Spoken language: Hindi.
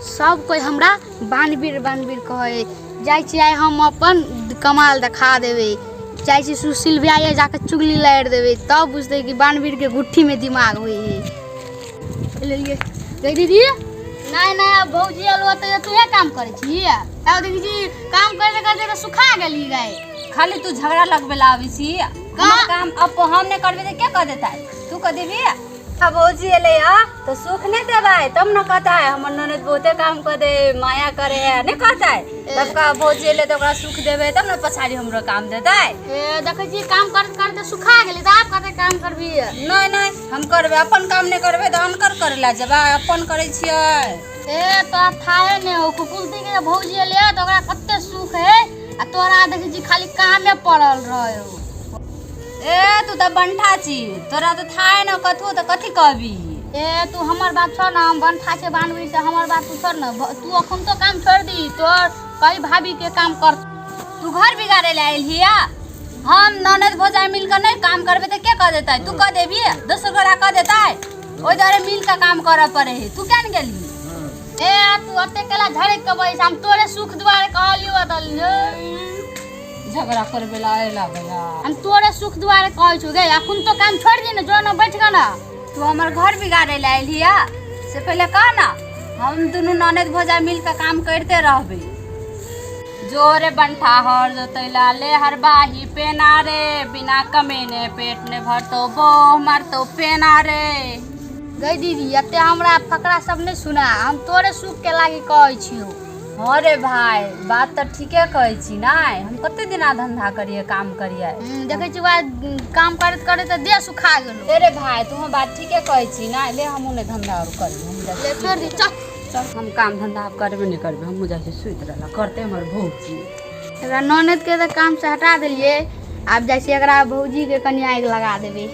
सब कोई हमरा बानवीर कहे जाय छी। आइ हम अपन कमाल दिखा देवे। जाय छी सुशील भैया जाके चुगली लड़ देवे, तब बुझते कि बानवीर के गुट्ठी में दिमाग हुई है। ले लिए गई दीदी। नहीं नहीं अब भौजी अलवा तो तू ये काम करे छी। अब देखी जी काम करते करते तो सुखा गेली गए। खाली तू झगड़ा लगबे लावी छी। काम अब हम ने करबे तो क्या कर देता है? तू कर देबी। अब भौजी एले तो सुख नहीं देबे तब न कहता है हमर ननद बहुते काम कर दे, माया करे है नहीं कहता है। तब का भौजी एले तो ओकरा सुख देबे तब न पछाड़ी हमरो काम देता है। देखे जी काम करते करते सुखा गेली तो आप कहते काम करबी। नहीं नहीं हम करबे, अपन काम नहीं करबे तो अनकर करेला जेबा, अपन करे छियै। तो थाहे ने हो कुकुलती के भौजी एले तो ओकरा कते सुख है आ तोरा देखी जी खाली कामे पड़ल रहे। तू तो बंठा छी, तोरा तो थाहे न कथु तो कथी कहबी। तू हमर बात छोड़ ना, हम बंठा के बानवी से हमर बात तू छोड़ ना। तू अखन तो काम छोड़ दी, तोर कई भाभी के काम कर। तू घर बिगाड़े ले आइल हिया। हम ननद भौजाई मिलकर नहीं काम करबे तो क्या कर देता है? तू कर देबी, दूसर गोरा कर देता है। ओइ दरे मिल का काम करे पड़े है। तू क्या न गेली? तू अते केला झड़े के बैस, हम तोरे सुख दुआरे कहलियो बदल झगड़ा करबे ला आइला भैया। हम तोरे सुख दुआरे कहै छु गे। अखन तो काम छोड़ दी ना, जो ना बैठ गा ना। तू हमर घर बिगाड़े ले आइल हिया से पहले कह ना। हम दोनों ननद भौजाई मिल के काम करते रहबे। जोरे बंठा हर जोतैला ले हर बाही पेना रे, बिना कमेने पेट ने भरतो बो मारतो पेना रे। गई दीदी अते हमरा फकरा सब नहीं सुना, हम तोरे सुख के लागी कहै छियो। अरे भाई बात तो ठीके कहै छी ना। हम कते दिना धंधा करिए काम करिए। देखे छी काम करत करत देह सुखा गेलो। अरे भाई तू बात ठीके कहै छी ना। ले हमहू ने धंधा और करी। हम ले छोड़ दी चल चल हम काम धंधा अब करबे नहीं करबे। हम जाके सुइत रहला करते हमर भौजी। एकरा ननद के तो काम से हटा देलिए, अब जैसे एकरा भौजी के कन्या आग लगा देबे।